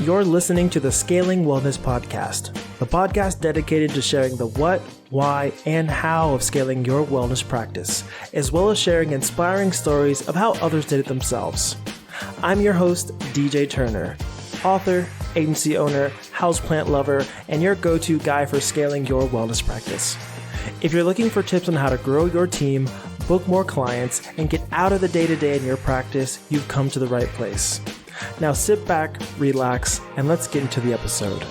You're listening to the Scaling Wellness Podcast, the podcast dedicated to sharing the what, why, and how of scaling your wellness practice, as well as sharing inspiring stories of how others did it themselves. I'm your host, DJ Turner, author, agency owner, houseplant lover, and your go-to guy for scaling your wellness practice. If you're looking for tips on how to grow your team, book more clients, and get out of the day-to-day in your practice, you've come to the right place. Now sit back, relax, and let's get into the episode.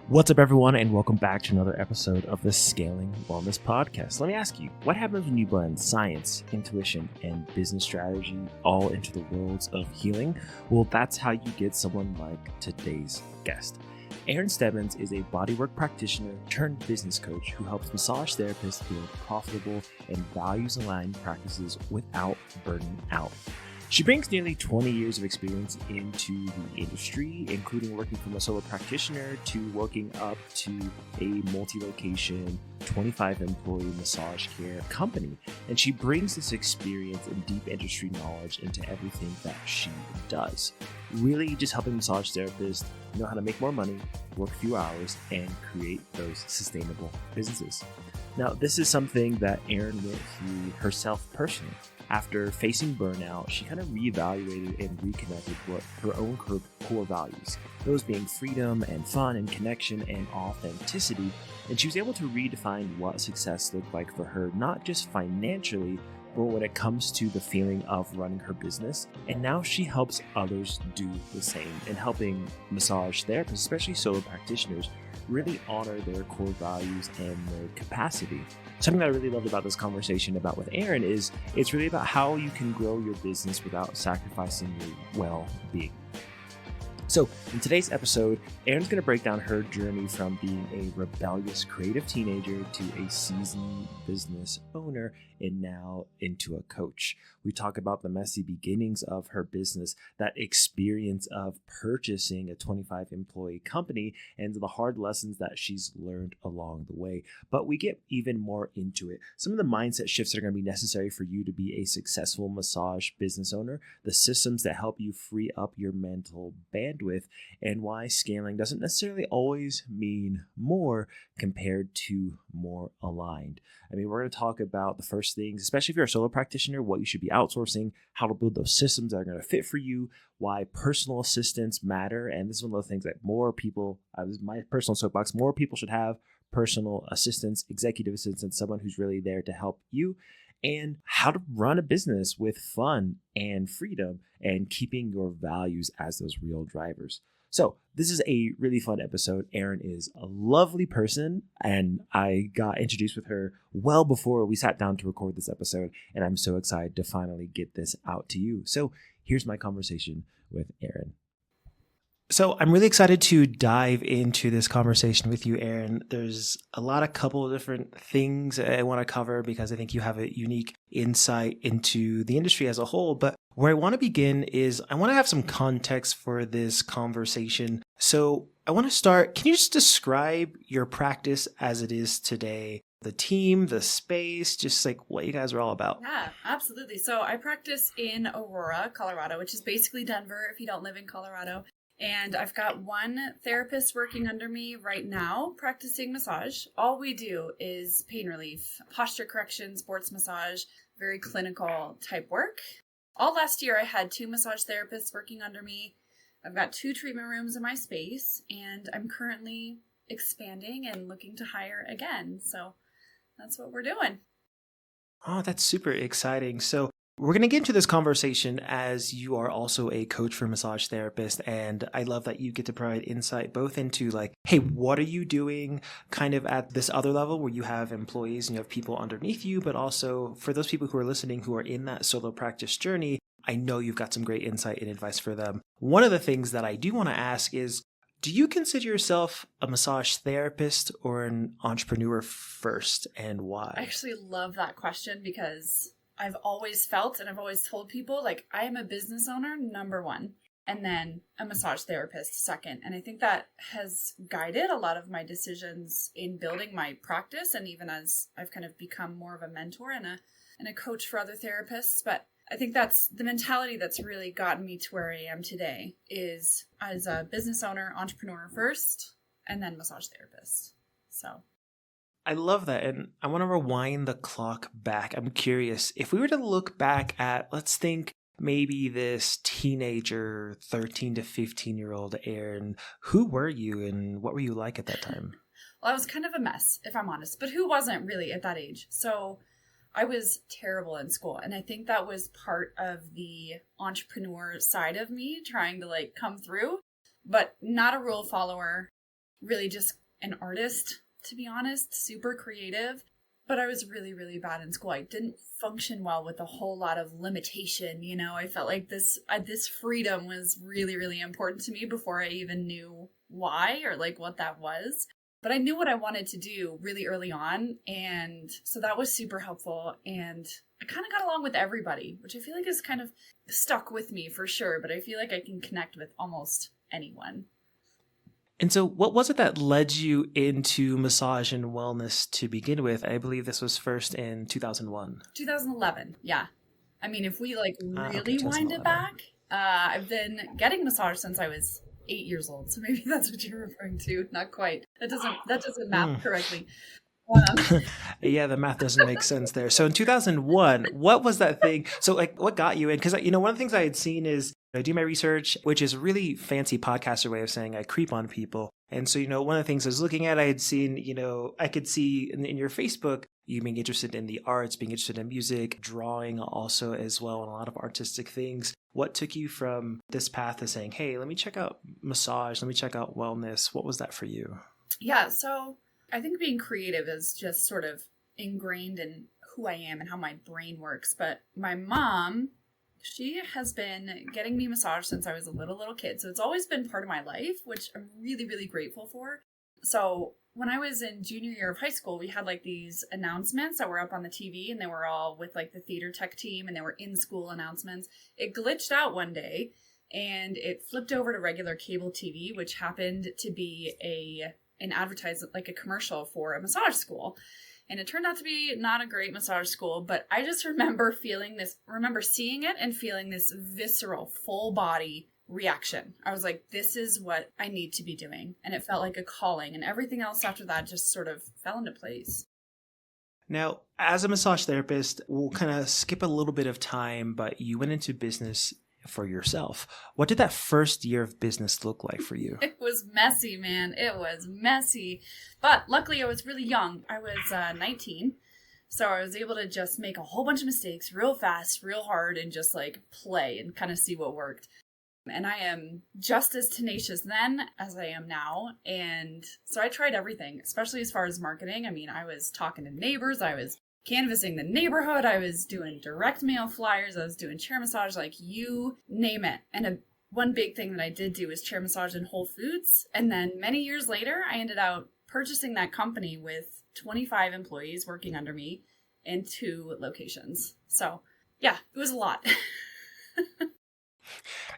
What's up, everyone, and welcome back to another episode of the Scaling Wellness Podcast. Let me ask you, what happens when you blend science, intuition, and business strategy all into the worlds of healing? Well, that's how you get someone like today's guest. Erin Stebbins is a bodywork practitioner turned business coach who helps massage therapists build profitable and values-aligned practices without burning out. She brings nearly 20 years of experience into the industry, including working from a solo practitioner to working up to a multi-location, 25-employee massage care company. And she brings this experience and deep industry knowledge into everything that she does. Really just helping massage therapists know how to make more money, work few hours, and create those sustainable businesses. Now, this is something that Erin went through herself personally. After facing burnout, she kind of reevaluated and reconnected what her own core values, those being freedom and fun and connection and authenticity. And she was able to redefine what success looked like for her, not just financially, but when it comes to the feeling of running her business. And now she helps others do the same and helping massage therapists, especially solo practitioners, really honor their core values and their capacity. Something that I really loved about this conversation with Erin is it's really about how you can grow your business without sacrificing your well-being. So in today's episode, Erin's going to break down her journey from being a rebellious creative teenager to a seasoned business owner and now into a coach. We talk about the messy beginnings of her business, that experience of purchasing a 25-employee company, and the hard lessons that she's learned along the way. But we get even more into it. Some of the mindset shifts that are going to be necessary for you to be a successful massage business owner, the systems that help you free up your mental bandwidth, and why scaling doesn't necessarily always mean more compared to more aligned. I mean, we're going to talk about the first things, especially if you're a solo practitioner, what you should be outsourcing, how to build those systems that are going to fit for you, why personal assistants matter. And this is one of the things that more people, this is my personal soapbox, more people should have personal assistants, executive assistants, someone who's really there to help you, and how to run a business with fun and freedom and keeping your values as those real drivers. So this is a really fun episode. Erin is a lovely person, and I got introduced with her well before we sat down to record this episode, and I'm so excited to finally get this out to you. So here's my conversation with Erin. So I'm really excited to dive into this conversation with you, Erin. There's a couple of different things I want to cover because I think you have a unique insight into the industry as a whole. But where I want to begin is I want to have some context for this conversation. So I want to start, can you just describe your practice as it is today? The team, the space, just like what you guys are all about. Yeah, absolutely. So I practice in Aurora, Colorado, which is basically Denver if you don't live in Colorado. And I've got one therapist working under me right now practicing massage. All we do is pain relief, posture correction, sports massage, very clinical type work. All last year I had 2 massage therapists working under me. I've got 2 treatment rooms in my space, and I'm currently expanding and looking to hire again. So that's what we're doing. Oh, that's super exciting. So we're going to get into this conversation as you are also a coach for massage therapists. And I love that you get to provide insight both into like, hey, what are you doing kind of at this other level where you have employees and you have people underneath you, but also for those people who are listening who are in that solo practice journey, I know you've got some great insight and advice for them. One of the things that I do want to ask is, do you consider yourself a massage therapist or an entrepreneur first, and why? I actually love that question because I've always felt and I've always told people like I am a business owner, number one, and then a massage therapist second. And I think that has guided a lot of my decisions in building my practice. And even as I've kind of become more of a mentor and a coach for other therapists. But I think that's the mentality that's really gotten me to where I am today, is as a business owner, entrepreneur first, and then massage therapist. So I love that. And I want to rewind the clock back. I'm curious, if we were to look back at, let's think maybe this teenager, 13 to 15-year-old Erin, who were you and what were you like at that time? Well, I was kind of a mess, if I'm honest, but who wasn't really at that age? So I was terrible in school. And I think that was part of the entrepreneur side of me trying to like come through, but not a rule follower, really just an artist, to be honest, super creative. But I was really, really bad in school. I didn't function well with a whole lot of limitation. You know, I felt like this freedom was really, really important to me before I even knew why or like what that was. But I knew what I wanted to do really early on. And so that was super helpful. And I kind of got along with everybody, which I feel like is kind of stuck with me for sure. But I feel like I can connect with almost anyone. And so what was it that led you into massage and wellness to begin with? I believe this was first in 2001. 2011, yeah. I mean, if we like really okay, wind it back, I've been getting massage since I was 8 years old. So maybe that's what you're referring to. Not quite. That doesn't map correctly. Yeah, the math doesn't make sense there. So in 2001, what was that thing? So like what got you in? Because, you know, one of the things I had seen is I do my research, which is a really fancy podcaster way of saying I creep on people. And so, you know, one of the things I was looking at, I had seen, you know, I could see in your Facebook, you being interested in the arts, being interested in music, drawing also as well, and a lot of artistic things. What took you from this path to saying, hey, let me check out massage, let me check out wellness? What was that for you? Yeah, so I think being creative is just sort of ingrained in who I am and how my brain works. But my mom, she has been getting me massage since I was a little kid. So it's always been part of my life, which I'm really, really grateful for. So when I was in junior year of high school, we had like these announcements that were up on the TV, and they were all with like the theater tech team, and they were in school announcements. It glitched out one day and it flipped over to regular cable TV, which happened to be an advertisement, like a commercial for a massage school. And it turned out to be not a great massage school, but I just remember seeing it and feeling this visceral, full body reaction. I was like, this is what I need to be doing. And it felt like a calling, and everything else after that just sort of fell into place. Now, as a massage therapist, we'll kind of skip a little bit of time, but you went into business for yourself. What did that first year of business look like for you? It was messy, man. It was messy. But luckily I was really young. I was 19. So I was able to just make a whole bunch of mistakes real fast, real hard, and just like play and kind of see what worked. And I am just as tenacious then as I am now. And so I tried everything, especially as far as marketing. I mean, I was talking to neighbors. I was canvassing the neighborhood. I was doing direct mail flyers. I was doing chair massage, like you name it. And one big thing that I did do was chair massage in Whole Foods. And then many years later, I ended up purchasing that company with 25 employees working under me in 2 locations. So yeah, it was a lot.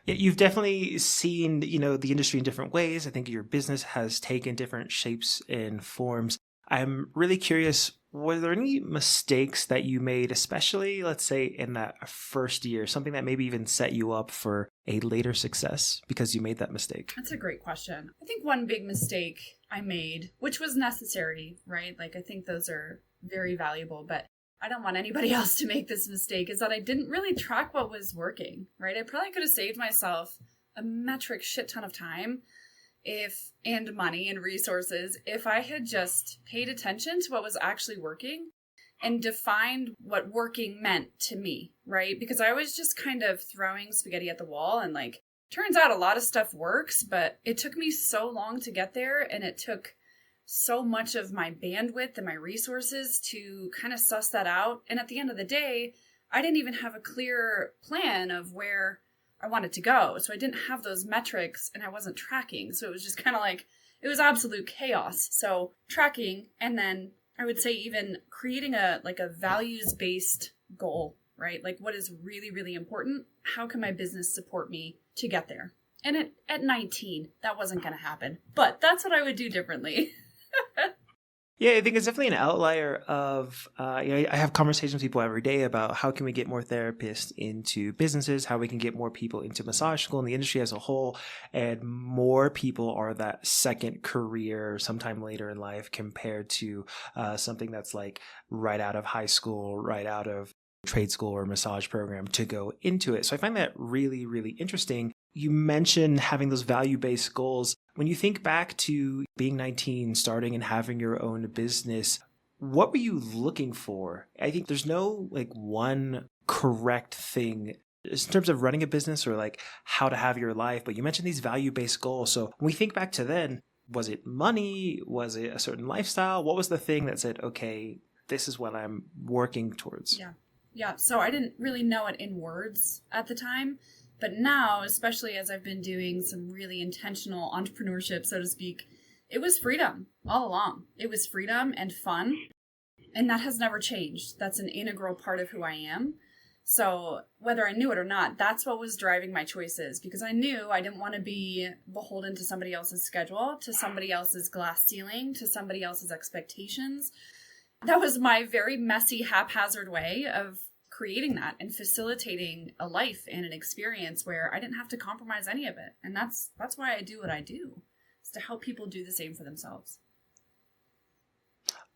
Yeah, you've definitely seen, you know, the industry in different ways. I think your business has taken different shapes and forms. I'm really curious, were there any mistakes that you made, especially, let's say, in that first year, something that maybe even set you up for a later success because you made that mistake? That's a great question. I think one big mistake I made, which was necessary, right? Like, I think those are very valuable, but I don't want anybody else to make this mistake, is that I didn't really track what was working, right? I probably could have saved myself a metric shit ton of time and money and resources if I had just paid attention to what was actually working and defined what working meant to me, right? Because I was just kind of throwing spaghetti at the wall, and like, turns out a lot of stuff works, but it took me so long to get there, and it took so much of my bandwidth and my resources to kind of suss that out. And at the end of the day, I didn't even have a clear plan of where I wanted to go. So I didn't have those metrics, and I wasn't tracking. So it was just kind of like, it was absolute chaos. So tracking, and then I would say even creating a values-based goal, right? Like, what is really, really important? How can my business support me to get there? And at 19, that wasn't going to happen, but that's what I would do differently. Yeah, I think it's definitely an outlier of, I have conversations with people every day about how can we get more therapists into businesses, how we can get more people into massage school and the industry as a whole. And more people are that second career sometime later in life compared to something that's like right out of high school, right out of trade school or massage program to go into it. So I find that really, really interesting. You mentioned having those value-based goals. When you think back to being 19, starting and having your own business, what were you looking for? I think there's no like one correct thing in terms of running a business or like how to have your life, but you mentioned these value-based goals. So when we think back to then, was it money? Was it a certain lifestyle? What was the thing that said, okay, this is what I'm working towards? Yeah. Yeah. So I didn't really know it in words at the time. But now, especially as I've been doing some really intentional entrepreneurship, so to speak, it was freedom all along. It was freedom and fun. And that has never changed. That's an integral part of who I am. So whether I knew it or not, that's what was driving my choices, because I knew I didn't want to be beholden to somebody else's schedule, to somebody else's glass ceiling, to somebody else's expectations. That was my very messy, haphazard way of creating that and facilitating a life and an experience where I didn't have to compromise any of it. And that's why I do what I do, is to help people do the same for themselves.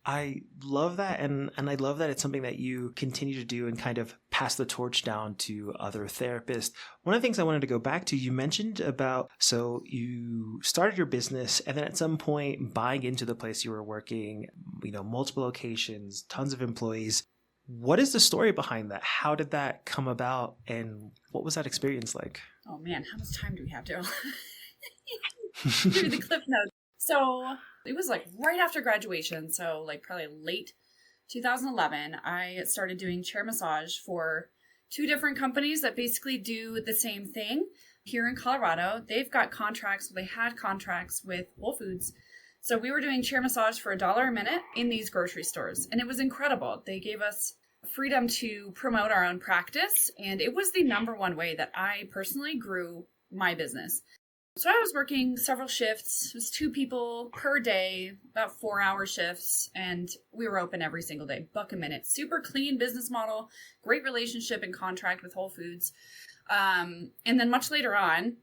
I love that. And I love that it's something that you continue to do and kind of pass the torch down to other therapists. One of the things I wanted to go back to, you mentioned about, so you started your business and then at some point buying into the place you were working, multiple locations, tons of employees. What is the story behind that? How did that come about? And what was that experience like? Oh man, how much time do we have, Daryl? Give me the clip notes. So it was like right after graduation. So like probably late 2011, I started doing chair massage for two different companies that basically do the same thing here in Colorado. They had contracts with Whole Foods. So we were doing chair massage for $1 a minute in these grocery stores. And it was incredible. They gave us freedom to promote our own practice. And it was the number one way that I personally grew my business. So I was working several shifts. It was 2 people per day, about 4-hour shifts. And we were open every single day, $1 a minute. Super clean business model, great relationship and contract with Whole Foods. And then much later on,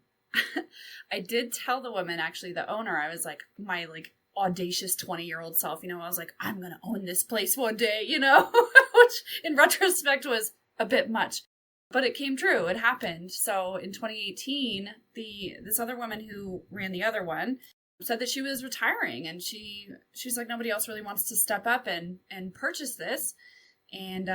I did tell the woman, actually, the owner, I was like, my audacious 20-year-old self, I was like, I'm going to own this place one day, which in retrospect was a bit much, but it came true. It happened. So in 2018, this other woman who ran the other one said that she was retiring, and she's like, nobody else really wants to step up and purchase this. And,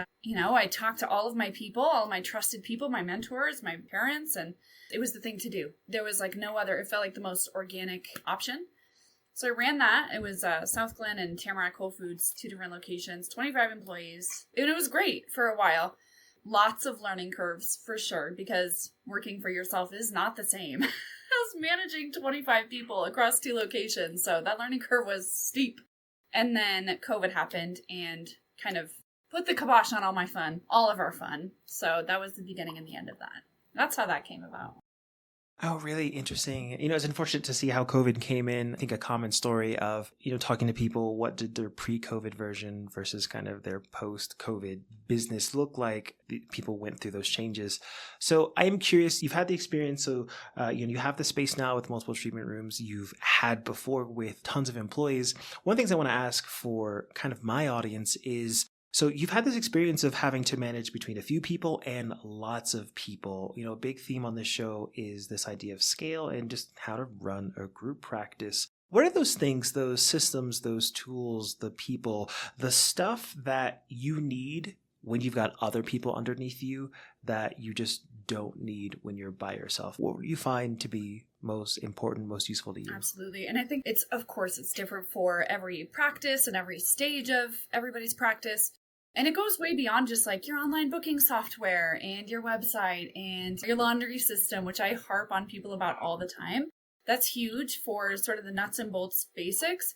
I talked to all of my people, all of my trusted people, my mentors, my parents, and it was the thing to do. There was no other, it felt like the most organic option. So I ran that. It was South Glen and Tamarack Whole Foods, 2 different locations, 25 employees. And it was great for a while. Lots of learning curves for sure, because working for yourself is not the same as managing 25 people across 2 locations. So that learning curve was steep. And then COVID happened and kind of put the kibosh on all my fun, all of our fun. So that was the beginning and the end of that. That's how that came about. Oh, really interesting. It's unfortunate to see how COVID came in. I think a common story of, talking to people, what did their pre-COVID version versus kind of their post-COVID business look like? People went through those changes. So I am curious, you've had the experience. So, you have the space now with multiple treatment rooms. You've had before with tons of employees. One of the things I want to ask for kind of my audience is, so you've had this experience of having to manage between a few people and lots of people. A big theme on this show is this idea of scale and just how to run a group practice. What are those things, those systems, those tools, the people, the stuff that you need when you've got other people underneath you that you just don't need when you're by yourself? What do you find to be most important, most useful to you? Absolutely. And I think it's different for every practice and every stage of everybody's practice. And it goes way beyond just your online booking software and your website and your laundry system, which I harp on people about all the time. That's huge for sort of the nuts and bolts basics.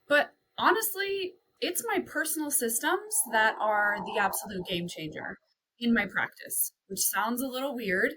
But honestly, it's my personal systems that are the absolute game changer in my practice, which sounds a little weird,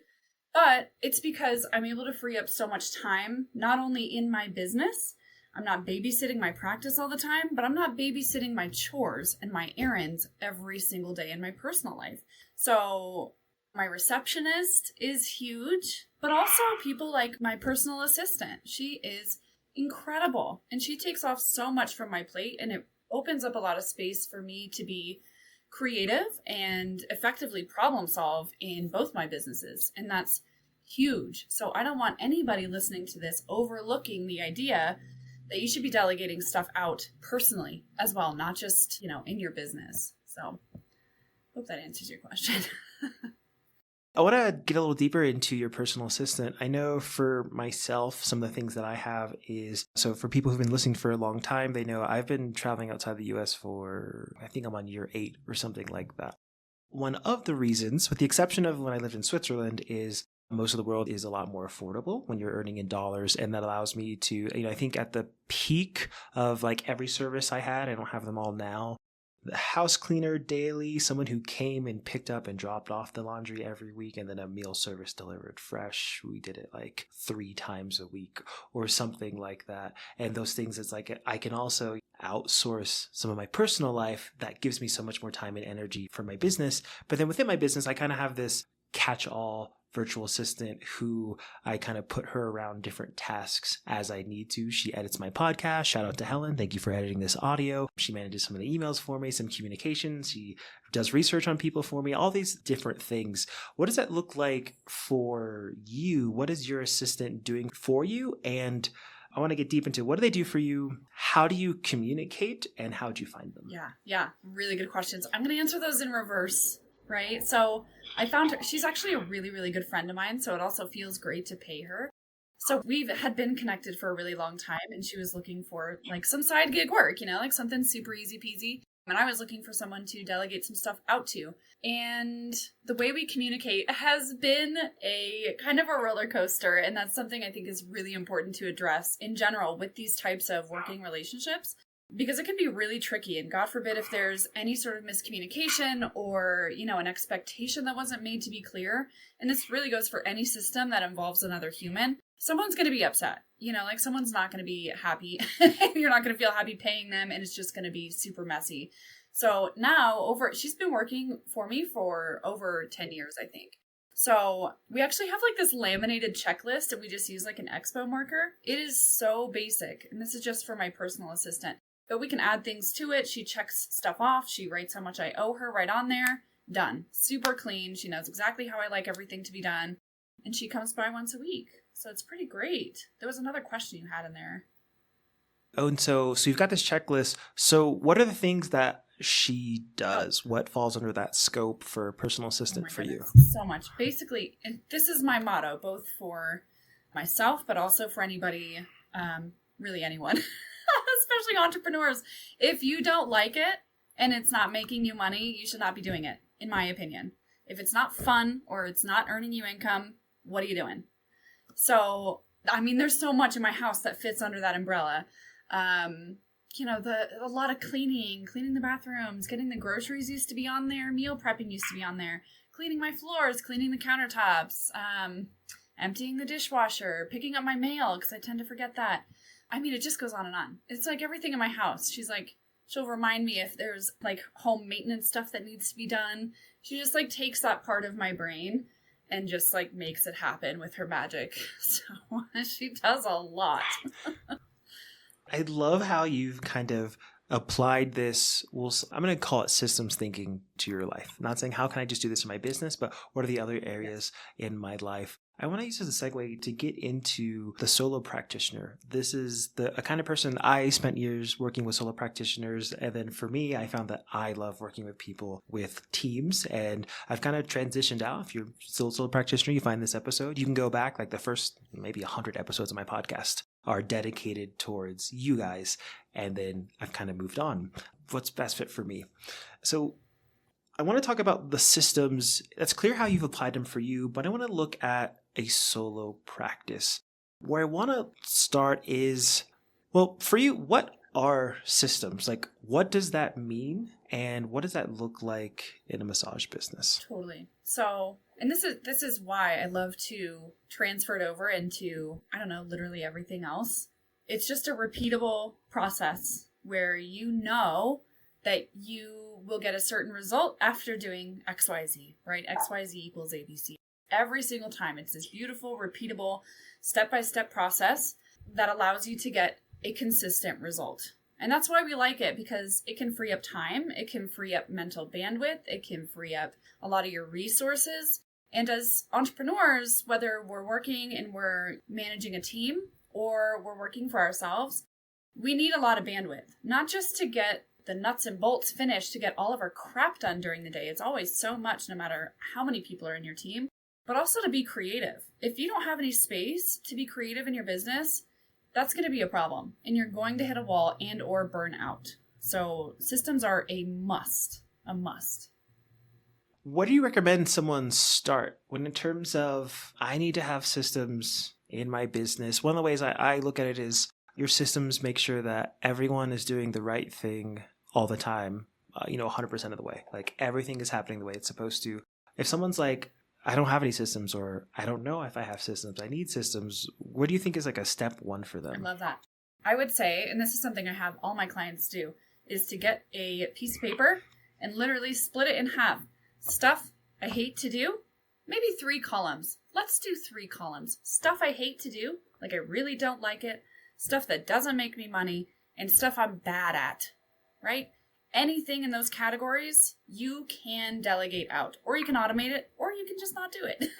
but it's because I'm able to free up so much time, not only in my business, I'm not babysitting my practice all the time, but I'm not babysitting my chores and my errands every single day in my personal life. So my receptionist is huge, but also people like my personal assistant. She is incredible, and she takes off so much from my plate, and it opens up a lot of space for me to be creative and effectively problem solve in both my businesses. And that's huge. So I don't want anybody listening to this overlooking the idea that you should be delegating stuff out personally as well, not just, in your business. So hope that answers your question. I want to get a little deeper into your personal assistant. I know for myself, some of the things that I have is, so for people who've been listening for a long time, they know I've been traveling outside the US for, I think I'm on year 8 or something like that. One of the reasons, with the exception of when I lived in Switzerland, is most of the world is a lot more affordable when you're earning in dollars. And that allows me to, I think at the peak of like every service I had, I don't have them all now, the house cleaner daily, someone who came and picked up and dropped off the laundry every week, and then a meal service delivered fresh. We did it like 3 times a week or something like that. And those things, it's like I can also outsource some of my personal life that gives me so much more time and energy for my business. But then within my business, I kind of have this catch-all virtual assistant who I kind of put her around different tasks as I need to. She edits my podcast. Shout out to Helen. Thank you for editing this audio. She manages some of the emails for me, some communications. She does research on people for me, all these different things. What does that look like for you? What is your assistant doing for you? And I want to get deep into what do they do for you? How do you communicate? And how do you find them? Yeah. Really good questions. I'm going to answer those in reverse. Right? So I found her, she's actually a really, really good friend of mine. So it also feels great to pay her. So we had been connected for a really long time, and she was looking for like some side gig work, like something super easy peasy. And I was looking for someone to delegate some stuff out to. And the way we communicate has been a kind of a roller coaster. And that's something I think is really important to address in general with these types of working relationships. Because it can be really tricky, and God forbid if there's any sort of miscommunication or, an expectation that wasn't made to be clear, and this really goes for any system that involves another human, someone's going to be upset. Someone's not going to be happy. You're not going to feel happy paying them, and it's just going to be super messy. So now she's been working for me for over 10 years, I think. So we actually have like this laminated checklist, and we just use like an expo marker. It is so basic, and this is just for my personal assistant. But we can add things to it. She checks stuff off. She writes how much I owe her right on there. Done. Super clean. She knows exactly how I like everything to be done. And she comes by once a week. So it's pretty great. There was another question you had in there. Oh, and so you've got this checklist. So what are the things that she does? What falls under that scope for personal assistant for you? So much. Basically, and this is my motto, both for myself, but also for anybody, really anyone. Especially entrepreneurs. If you don't like it and it's not making you money, you should not be doing it, in my opinion. If it's not fun or it's not earning you income, what are you doing? So, there's so much in my house that fits under that umbrella. A lot of cleaning the bathrooms, getting the groceries used to be on there, meal prepping used to be on there, cleaning my floors, cleaning the countertops, emptying the dishwasher, picking up my mail because I tend to forget that. It just goes on and on. It's like everything in my house. She'll remind me if there's like home maintenance stuff that needs to be done. She just like takes that part of my brain and just like makes it happen with her magic. So she does a lot. I love how you've kind of applied this, I'm going to call it systems thinking to your life. I'm not saying how can I just do this in my business, but what are the other areas in my life? I want to use this as a segue to get into the solo practitioner. This is a kind of person I spent years working with solo practitioners. And then for me, I found that I love working with people with teams. And I've kind of transitioned out. If you're still a solo practitioner, you find this episode, you can go back like the first maybe 100 episodes of my podcast are dedicated towards you guys. And then I've kind of moved on. What's best fit for me? So I want to talk about the systems. That's clear how you've applied them for you, but I want to look at a solo practice. Where I want to start is, well, for you, what are systems? Like, what does that mean? And what does that look like in a massage business? Totally. So, and this is why I love to transfer it over into, literally everything else. it's just a repeatable process where you know that you will get a certain result after doing XYZ, right? XYZ equals ABC. Every single time. It's this beautiful, repeatable, step-by-step process that allows you to get a consistent result. And that's why we like it, because it can free up time, it can free up mental bandwidth, it can free up a lot of your resources. And as entrepreneurs, whether we're working and we're managing a team or we're working for ourselves, we need a lot of bandwidth, not just to get the nuts and bolts finished, to get all of our crap done during the day. It's always so much, no matter how many people are in your team, but also to be creative. If you don't have any space to be creative in your business, that's going to be a problem, and you're going to hit a wall and or burn out. So systems are a must. What do you recommend someone start when, in terms of, I need to have systems in my business? One of the ways I look at it is your systems make sure that everyone is doing the right thing all the time, 100% of the way. Like, everything is happening the way it's supposed to. If someone's like, I don't have any systems, or I don't know if I have systems, I need systems, what do you think is like a step one for them? I love that. I would say, and this is something I have all my clients do, is to get a piece of paper and literally split it in half. Stuff I hate to do, maybe 3 columns. Let's do 3 columns. Stuff I hate to do, like I really don't like it, stuff that doesn't make me money, and stuff I'm bad at, right? Anything in those categories, you can delegate out, or you can automate it, or you can just not do it.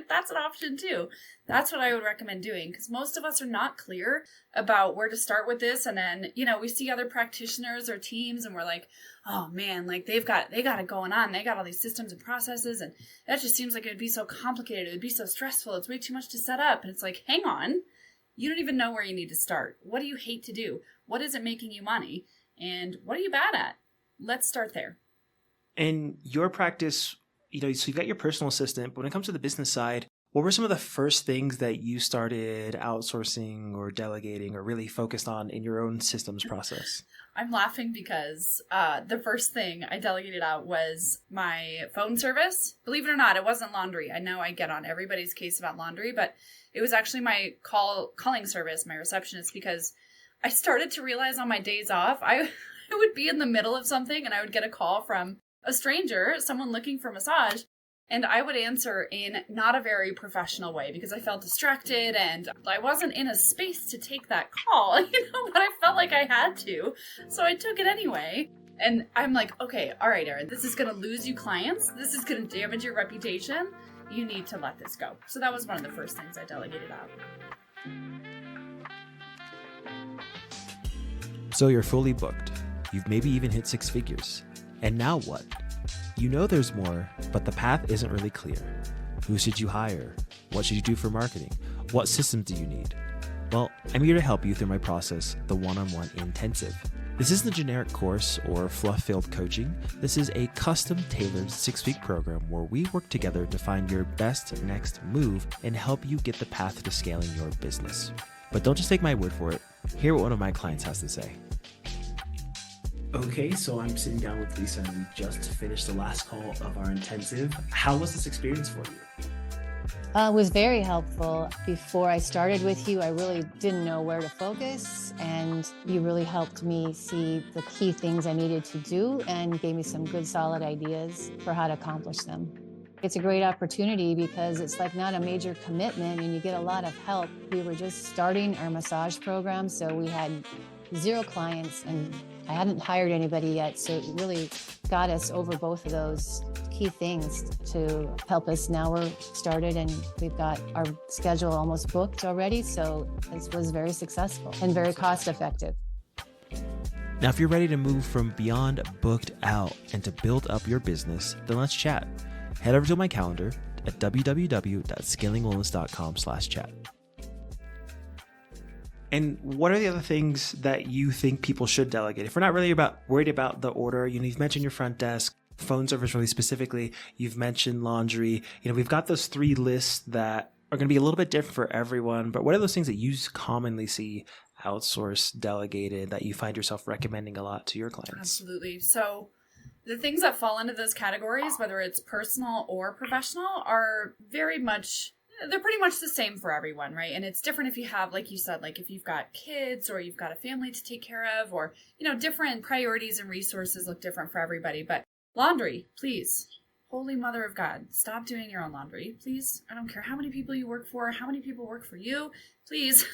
That's an option too. That's what I would recommend doing, because most of us are not clear about where to start with this. And then, we see other practitioners or teams and we're like, oh man, like they got it going on. They got all these systems and processes, and that just seems like it would be so complicated. It would be so stressful. It's way too much to set up. And it's like, hang on, you don't even know where you need to start. What do you hate to do? What isn't making you money? And what are you bad at? Let's start there. In your practice, so you've got your personal assistant, but when it comes to the business side, what were some of the first things that you started outsourcing or delegating or really focused on in your own systems process? I'm laughing because the first thing I delegated out was my phone service. Believe it or not, it wasn't laundry. I know I get on everybody's case about laundry, but it was actually my calling service, my receptionist, because I started to realize on my days off, I would be in the middle of something and I would get a call from a stranger, someone looking for massage, and I would answer in not a very professional way because I felt distracted and I wasn't in a space to take that call, but I felt like I had to. So I took it anyway. And I'm like, okay, all right, Erin, this is going to lose you clients. This is going to damage your reputation. You need to let this go. So that was one of the first things I delegated out. So you're fully booked. You've maybe even hit 6 figures. And now what? You know there's more, but the path isn't really clear. Who should you hire? What should you do for marketing? What systems do you need? Well, I'm here to help you through my process, the one-on-one intensive. This isn't a generic course or fluff-filled coaching. This is a custom-tailored 6-week program where we work together to find your best next move and help you get the path to scaling your business. But don't just take my word for it. Hear what one of my clients has to say. Okay, so I'm sitting down with Lisa and we just finished the last call of our intensive. How was this experience for you? It was very helpful. Before I started with you, I really didn't know where to focus, and you really helped me see the key things I needed to do and gave me some good solid ideas for how to accomplish them. It's a great opportunity because it's like not a major commitment and you get a lot of help. We were just starting our massage program, so we had 0 clients and I hadn't hired anybody yet. So it really got us over both of those key things to help us. Now we're started and we've got our schedule almost booked already. So this was very successful and very cost effective. Now, if you're ready to move from beyond booked out and to build up your business, then let's chat. Head over to my calendar at www.scalingwellness.com/chat. And what are the other things that you think people should delegate? If we're not really worried about the order, you've mentioned your front desk, phone service really specifically, you've mentioned laundry. We've got those 3 lists that are going to be a little bit different for everyone. But what are those things that you commonly see outsourced, delegated, that you find yourself recommending a lot to your clients? Absolutely. So the things that fall into those categories, whether it's personal or professional, are very much they're pretty much the same for everyone, right? And it's different if you have, like you said, like if you've got kids or you've got a family to take care of, or, different priorities and resources look different for everybody. But laundry, please. Holy Mother of God, stop doing your own laundry, please. I don't care how many people you work for, how many people work for you. Please,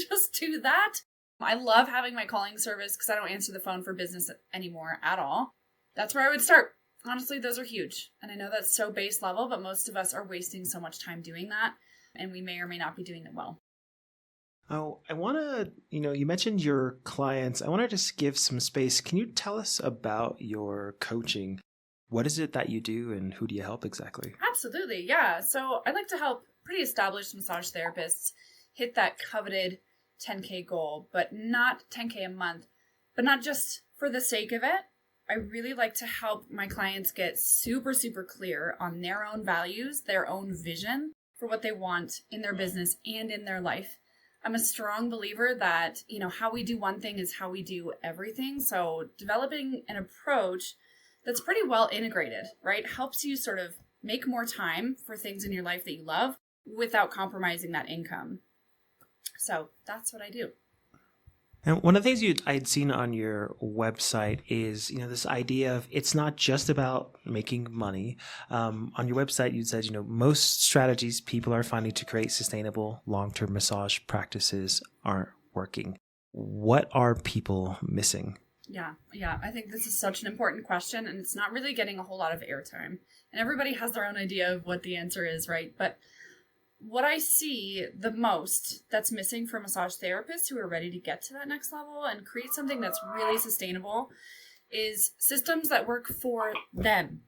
just do that. I love having my calling service because I don't answer the phone for business anymore at all. That's where I would start. Honestly, those are huge. And I know that's so base level, but most of us are wasting so much time doing that, and we may or may not be doing it well. Oh, I want to, you mentioned your clients. I want to just give some space. Can you tell us about your coaching? What is it that you do and who do you help exactly? Absolutely. Yeah. So I like to help pretty established massage therapists hit that coveted 10K goal, but not 10K a month, but not just for the sake of it. I really like to help my clients get super, super clear on their own values, their own vision for what they want in their business and in their life. I'm a strong believer that, how we do one thing is how we do everything. So developing an approach that's pretty well integrated, right, helps you sort of make more time for things in your life that you love without compromising that income. So that's what I do. And one of the things I'd seen on your website is, this idea of it's not just about making money. On your website, you said, most strategies people are finding to create sustainable long-term massage practices aren't working. What are people missing? Yeah. I think this is such an important question, and it's not really getting a whole lot of airtime. And everybody has their own idea of what the answer is, right? But what I see the most that's missing for massage therapists who are ready to get to that next level and create something that's really sustainable is systems that work for them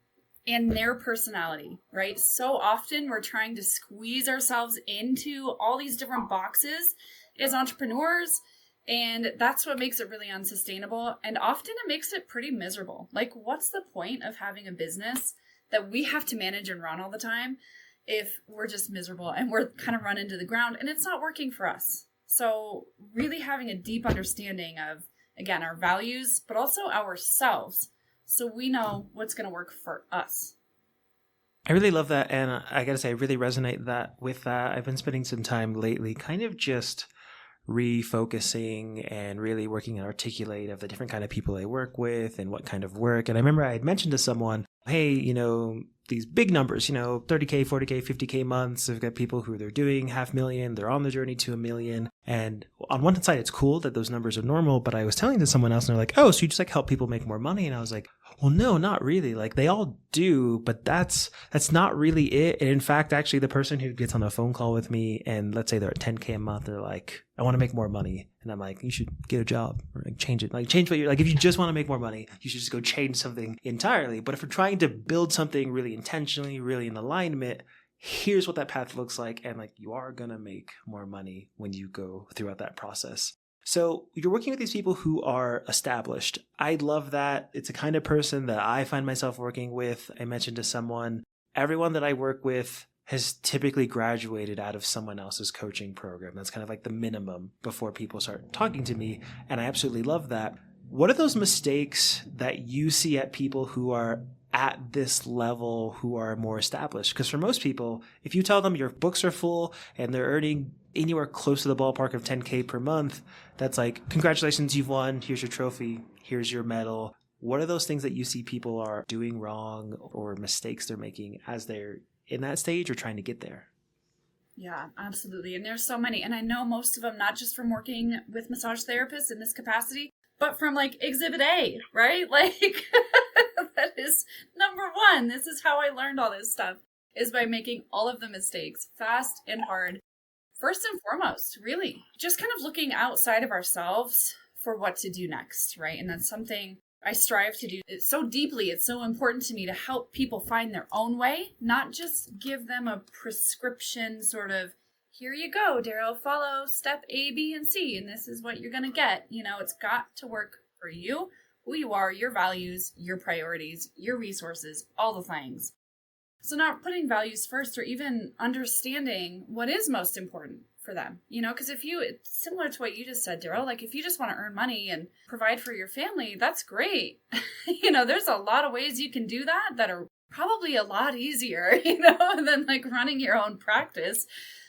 and their personality, right? So often we're trying to squeeze ourselves into all these different boxes as entrepreneurs, and that's what makes it really unsustainable. And often it makes it pretty miserable. Like, what's the point of having a business that we have to manage and run all the time if we're just miserable and we're kind of run into the ground and it's not working for us? So really having a deep understanding of, again, our values, but also ourselves, so we know what's going to work for us. I really love that. And I got to say, I really resonate with that. I've been spending some time lately kind of just refocusing and really working to articulate of the different kind of people I work with and what kind of work. And I remember I had mentioned to someone, hey, these big numbers, 30K, 40K, 50K months. I've got people who they're doing $500,000. They're on the journey to $1 million. And on one side, it's cool that those numbers are normal. But I was telling to someone else and they're like, oh, so you just help people make more money? And I was like, well, no, not really. Like, they all do, but that's not really it. And in fact, actually, the person who gets on a phone call with me and let's say they're at 10K a month, they're like, I want to make more money. And I'm like, you should get a job or change it. Change what you're like. If you just want to make more money, you should just go change something entirely. But if we're trying to build something really intentionally, really in alignment, here's what that path looks like. And you are going to make more money when you go throughout that process. So you're working with these people who are established. I love that. It's a kind of person that I find myself working with. I mentioned to someone, everyone that I work with has typically graduated out of someone else's coaching program. That's kind of like the minimum before people start talking to me. And I absolutely love that. What are those mistakes that you see at people who are at this level, who are more established? Because for most people, if you tell them your books are full and they're earning anywhere close to the ballpark of 10K per month, that's like, congratulations, you've won. Here's your trophy. Here's your medal. What are those things that you see people are doing wrong or mistakes they're making as they're in that stage or trying to get there? Yeah, absolutely. And there's so many. And I know most of them, not just from working with massage therapists in this capacity, but from Exhibit A, right? That is number one. This is how I learned all this stuff, is by making all of the mistakes fast and hard. First and foremost, really, just kind of looking outside of ourselves for what to do next, right? And that's something I strive to do. It's so deeply, it's so important to me to help people find their own way, not just give them a prescription sort of, here you go, Daryl, follow step A, B, and C, and this is what you're going to get. It's got to work for you, who you are, your values, your priorities, your resources, all the things. So not putting values first, or even understanding what is most important for them, because it's similar to what you just said, Daryl, if you just want to earn money and provide for your family, that's great. There's a lot of ways you can do that are probably a lot easier, you know, than like running your own practice.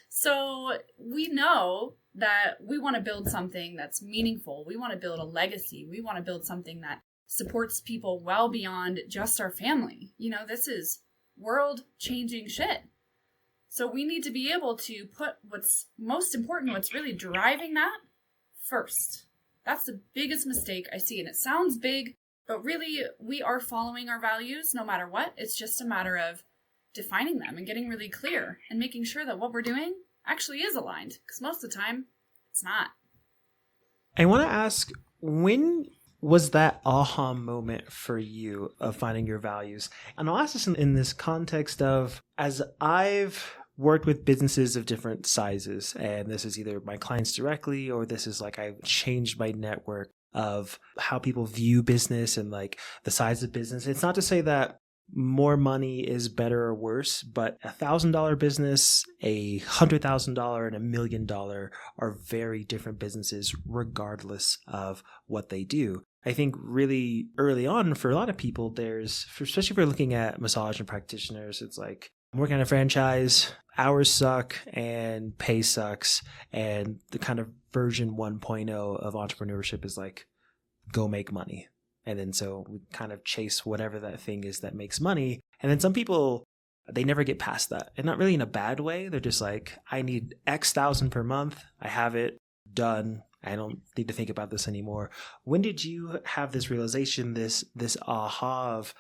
So we know that we want to build something that's meaningful. We want to build a legacy. We want to build something that supports people well beyond just our family. You know, this is world-changing shit. So we need to be able to put what's most important, what's really driving that first. That's the biggest mistake I see. And it sounds big, but really we are following our values no matter what. It's just a matter of defining them and getting really clear and making sure that what we're doing actually is aligned. Because most of the time, it's not. I want to ask, when was that aha moment for you of finding your values? And I'll ask this in this context of, as I've worked with businesses of different sizes, and this is either my clients directly, or this is like I've changed my network of how people view business and like the size of business. It's not to say that more money is better or worse, but $1,000 business, $100,000 and $1 million are very different businesses regardless of what they do. I think really early on for a lot of people, especially if we're looking at massage and practitioners, it's like, I'm working on a franchise, hours suck and pay sucks. And the kind of version 1.0 of entrepreneurship is like, go make money. And then so we kind of chase whatever that thing is that makes money. And then some people, they never get past that. And not really in a bad way. They're just like, I need X thousand per month. I have it done. I don't need to think about this anymore. When did you have this realization, this aha of,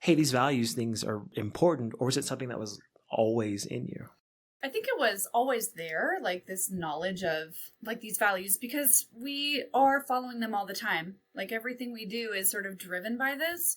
hey, these values things are important? Or was it something that was always in you? I think it was always there, like this knowledge of like these values, because we are following them all the time. Like everything we do is sort of driven by this.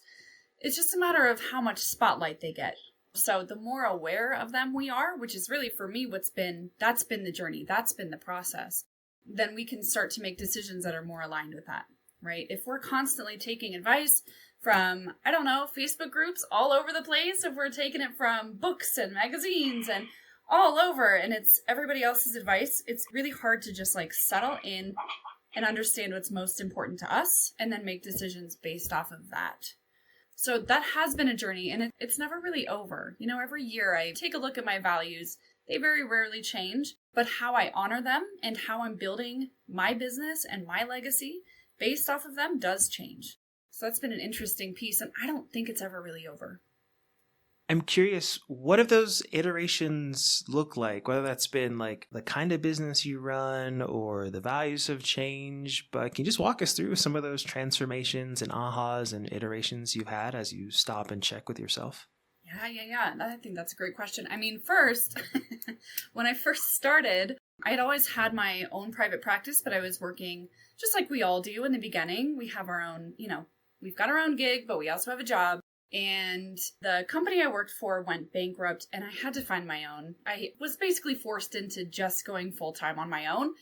It's just a matter of how much spotlight they get. So the more aware of them we are, which is really for me that's been the journey, that's been the process, then we can start to make decisions that are more aligned with that, right? If we're constantly taking advice from, I don't know, Facebook groups all over the place, if we're taking it from books and magazines and all over, and it's everybody else's advice, it's really hard to just like settle in and understand what's most important to us and then make decisions based off of that. So that has been a journey, and it's never really over. You know, every year I take a look at my values. They very rarely change, but how I honor them and how I'm building my business and my legacy based off of them does change. So that's been an interesting piece, and I don't think it's ever really over. I'm curious, what have those iterations look like? Whether that's been like the kind of business you run or the values have changed, but can you just walk us through some of those transformations and ahas and iterations you've had as you stop and check with yourself? Yeah. I think that's a great question. I mean, first, when I first started, I had always had my own private practice, but I was working just like we all do in the beginning. We have our own, we've got our own gig, but we also have a job. And the company I worked for went bankrupt, and I had to find my own. I was basically forced into just going full-time on my own.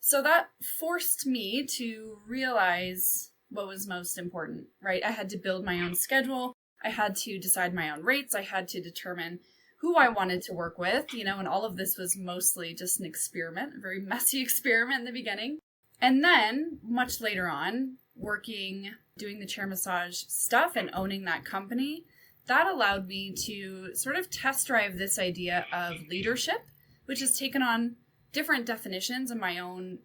So that forced me to realize what was most important, right? I had to build my own schedule. I had to decide my own rates. I had to determine who I wanted to work with, and all of this was mostly just an experiment, a very messy experiment in the beginning. And then much later on, doing the chair massage stuff and owning that company, that allowed me to sort of test drive this idea of leadership, which has taken on different definitions in my own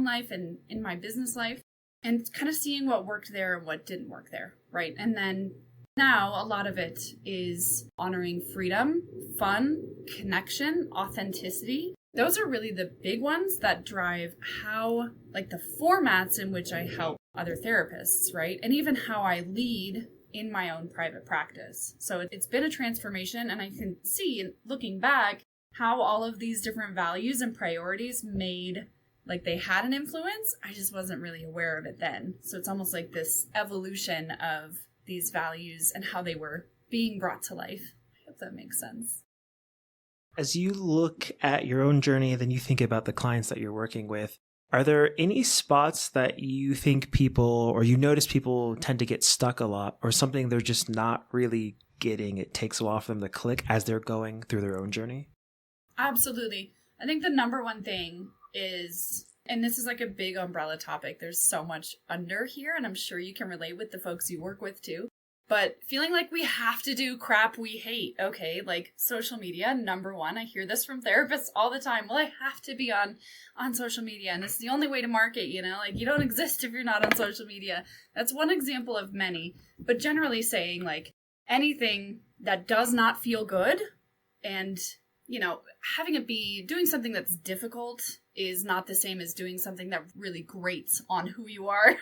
life and in my business life, and kind of seeing what worked there and what didn't work there, right? And then now a lot of it is honoring freedom, fun, connection, authenticity. Those are really the big ones that drive how, like the formats in which I help other therapists, right? And even how I lead in my own private practice. So it's been a transformation, and I can see, looking back, how all of these different values and priorities they had an influence. I just wasn't really aware of it then. So it's almost like this evolution of these values and how they were being brought to life, if that makes sense. As you look at your own journey, then you think about the clients that you're working with, are there any spots that you think people, or you notice people tend to get stuck a lot, or something they're just not really getting? It takes a while for them to click as they're going through their own journey? Absolutely. I think the number one thing is, and this is like a big umbrella topic, there's so much under here, and I'm sure you can relate with the folks you work with too, but feeling like we have to do crap we hate. Okay, like social media, number one. I hear this from therapists all the time. Well, I have to be on social media, and it's the only way to market, like you don't exist if you're not on social media. That's one example of many, but generally saying like anything that does not feel good and, having it be doing something that's difficult is not the same as doing something that really grates on who you are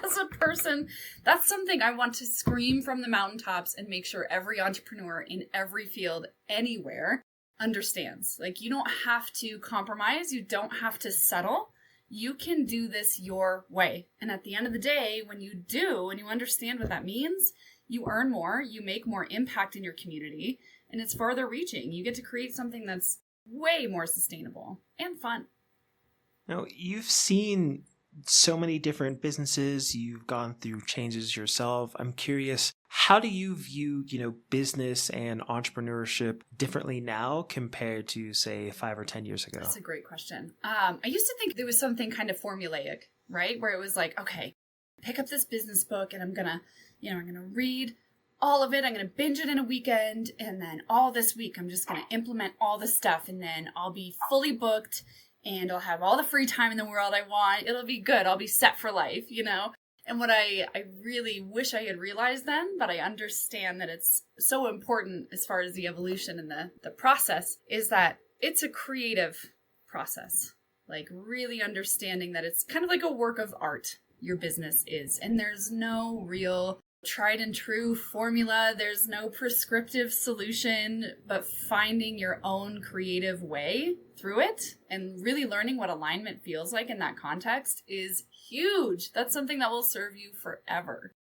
as a person. That's something I want to scream from the mountaintops and make sure every entrepreneur in every field anywhere understands. Like, you don't have to compromise. You don't have to settle. You can do this your way. And at the end of the day, when you do and you understand what that means, you earn more, you make more impact in your community, and it's farther reaching. You get to create something that's way more sustainable and fun. Now, you've seen so many different businesses. You've gone through changes yourself. I'm curious, how do you view, business and entrepreneurship differently now compared to, say, 5 or 10 years ago? That's a great question. I used to think there was something kind of formulaic, right? Where it was like, okay, pick up this business book and I'm going to read all of it. I'm going to binge it in a weekend. And then all this week, I'm just going to implement all the stuff. And then I'll be fully booked and I'll have all the free time in the world I want. It'll be good. I'll be set for life, And what I really wish I had realized then, but I understand that it's so important as far as the evolution and the process, is that it's a creative process. Like really understanding that it's kind of like a work of art, your business is. And there's no real tried and true formula. There's no prescriptive solution, but finding your own creative way through it and really learning what alignment feels like in that context is huge. That's something that will serve you forever.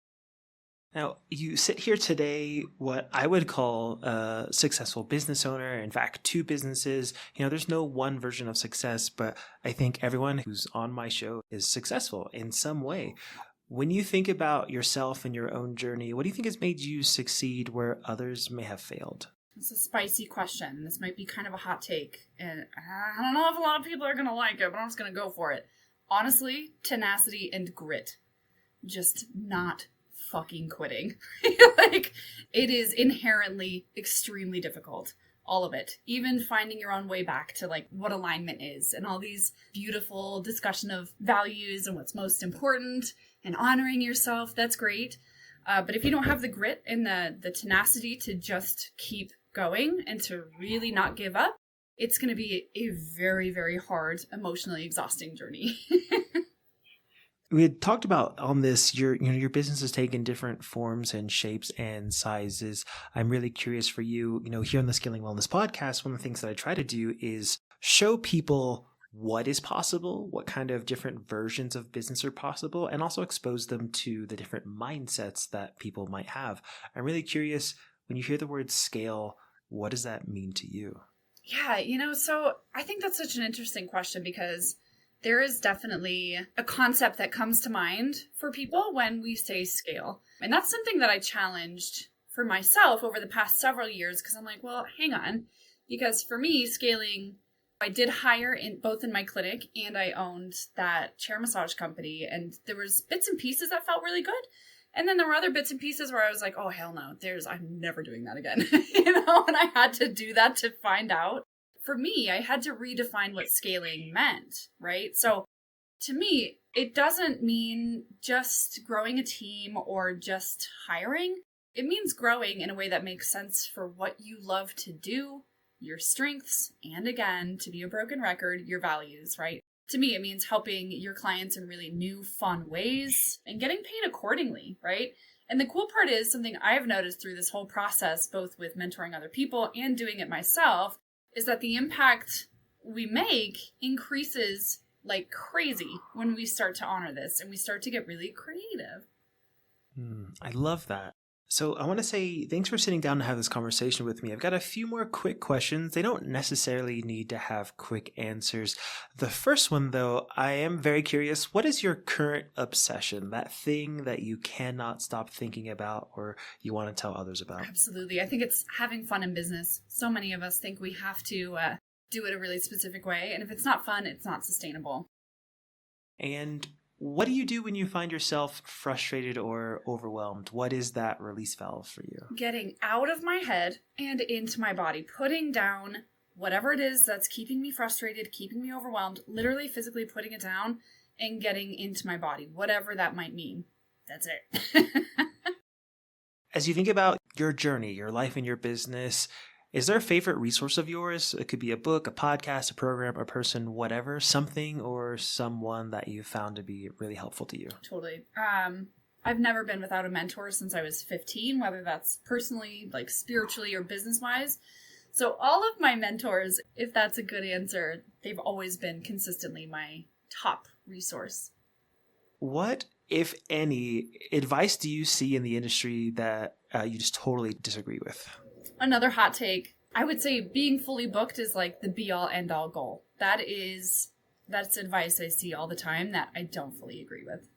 Now, you sit here today, what I would call a successful business owner. In fact, 2 businesses. There's no one version of success, but I think everyone who's on my show is successful in some way. When you think about yourself and your own journey, what do you think has made you succeed where others may have failed? It's a spicy question. This might be kind of a hot take, and I don't know if a lot of people are going to like it, but I'm just going to go for it. Honestly, tenacity and grit. Just not fucking quitting. Like, it is inherently extremely difficult. All of it. Even finding your own way back to like what alignment is and all these beautiful discussion of values and what's most important and honoring yourself. That's great. But if you don't have the grit and the tenacity to just keep going and to really not give up, it's going to be a very, very hard, emotionally exhausting journey. We had talked about on this, your business has taken different forms and shapes and sizes. I'm really curious for you, here on the Scaling Wellness podcast, one of the things that I try to do is show people what is possible, what kind of different versions of business are possible, and also expose them to the different mindsets that people might have. I'm really curious, when you hear the word scale, what does that mean to you? Yeah, so I think that's such an interesting question because there is definitely a concept that comes to mind for people when we say scale. And that's something that I challenged for myself over the past several years because I'm like, well, hang on. Because for me, scaling, I did hire both in my clinic and I owned that chair massage company. And there was bits and pieces that felt really good. And then there were other bits and pieces where I was like, oh, hell no, I'm never doing that again. And I had to do that to find out. For me, I had to redefine what scaling meant, right? So to me, it doesn't mean just growing a team or just hiring. It means growing in a way that makes sense for what you love to do, your strengths, and again, to be a broken record, your values, right? To me, it means helping your clients in really new, fun ways and getting paid accordingly, right? And the cool part is something I've noticed through this whole process, both with mentoring other people and doing it myself, is that the impact we make increases like crazy when we start to honor this and we start to get really creative. I love that. So I want to say thanks for sitting down to have this conversation with me. I've got a few more quick questions. They don't necessarily need to have quick answers. The first one, though, I am very curious. What is your current obsession, that thing that you cannot stop thinking about or you want to tell others about? Absolutely. I think it's having fun in business. So many of us think we have to do it a really specific way. And if it's not fun, it's not sustainable. And What do you do when you find yourself frustrated or overwhelmed? What is that release valve for you? Getting out of my head and into my body, putting down whatever it is that's keeping me frustrated, keeping me overwhelmed, literally physically putting it down and getting into my body, whatever that might mean. That's it. As you think about your journey, your life and your business, is there a favorite resource of yours? It could be a book, a podcast, a program, a person, whatever, something or someone that you found to be really helpful to you. Totally. I've never been without a mentor since I was 15, whether that's personally, like spiritually or business-wise. So all of my mentors, if that's a good answer, they've always been consistently my top resource. What, if any, advice do you see in the industry that you just totally disagree with? Another hot take. I would say being fully booked is like the be-all, end-all goal. That's advice I see all the time that I don't fully agree with.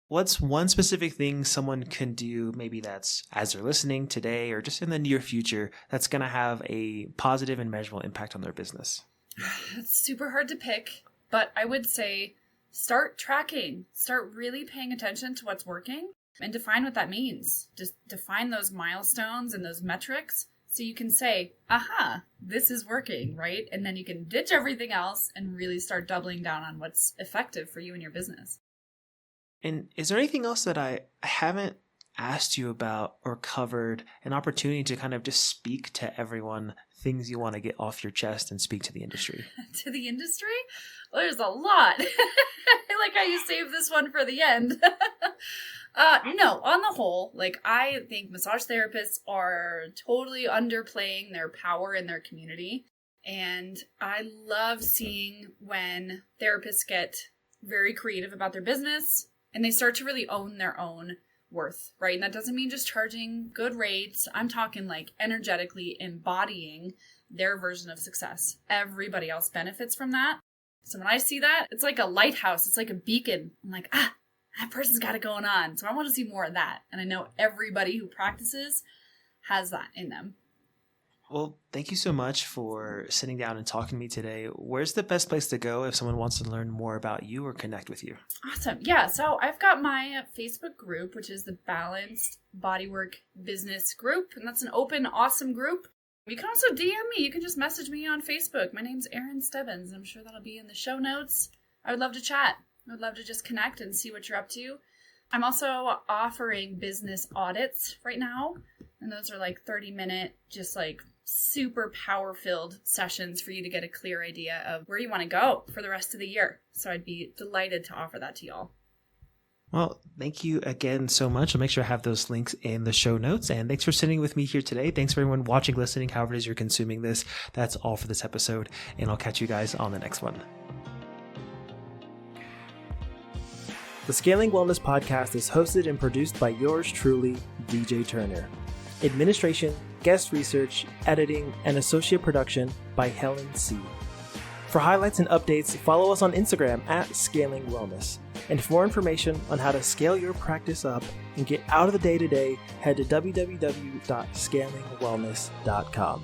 What's one specific thing someone can do, maybe that's as they're listening today or just in the near future, that's going to have a positive and measurable impact on their business? It's super hard to pick, but I would say start tracking. Start really paying attention to what's working and define what that means. Just define those milestones and those metrics so you can say, aha, this is working, right? And then you can ditch everything else and really start doubling down on what's effective for you and your business. And is there anything else that I haven't asked you about or covered, an opportunity to kind of just speak to everyone, things you want to get off your chest and speak to the industry? To the industry? Well, there's a lot. I like how you saved this one for the end. No, on the whole, like I think massage therapists are totally underplaying their power in their community. And I love seeing when therapists get very creative about their business and they start to really own their own worth, right? And that doesn't mean just charging good rates. I'm talking like energetically embodying their version of success. Everybody else benefits from that. So when I see that, it's like a lighthouse. It's like a beacon. I'm like, that person's got it going on. So I want to see more of that. And I know everybody who practices has that in them. Well, thank you so much for sitting down and talking to me today. Where's the best place to go if someone wants to learn more about you or connect with you? Awesome. Yeah. So I've got my Facebook group, which is the Balanced Bodywork Business Group. And that's an open, awesome group. You can also DM me. You can just message me on Facebook. My name's Erin Stebbins. I'm sure that'll be in the show notes. I would love to chat. I would love to just connect and see what you're up to. I'm also offering business audits right now. And those are like 30-minute, just like super power-filled sessions for you to get a clear idea of where you want to go for the rest of the year. So I'd be delighted to offer that to y'all. Well, thank you again so much. I'll make sure I have those links in the show notes. And thanks for sitting with me here today. Thanks for everyone watching, listening, however it is you're consuming this. That's all for this episode. And I'll catch you guys on the next one. The Scaling Wellness Podcast is hosted and produced by yours truly, DJ Turner. Administration, guest research, editing, and associate production by Helen C. For highlights and updates, follow us on Instagram at Scaling Wellness. And for more information on how to scale your practice up and get out of the day-to-day, head to www.scalingwellness.com.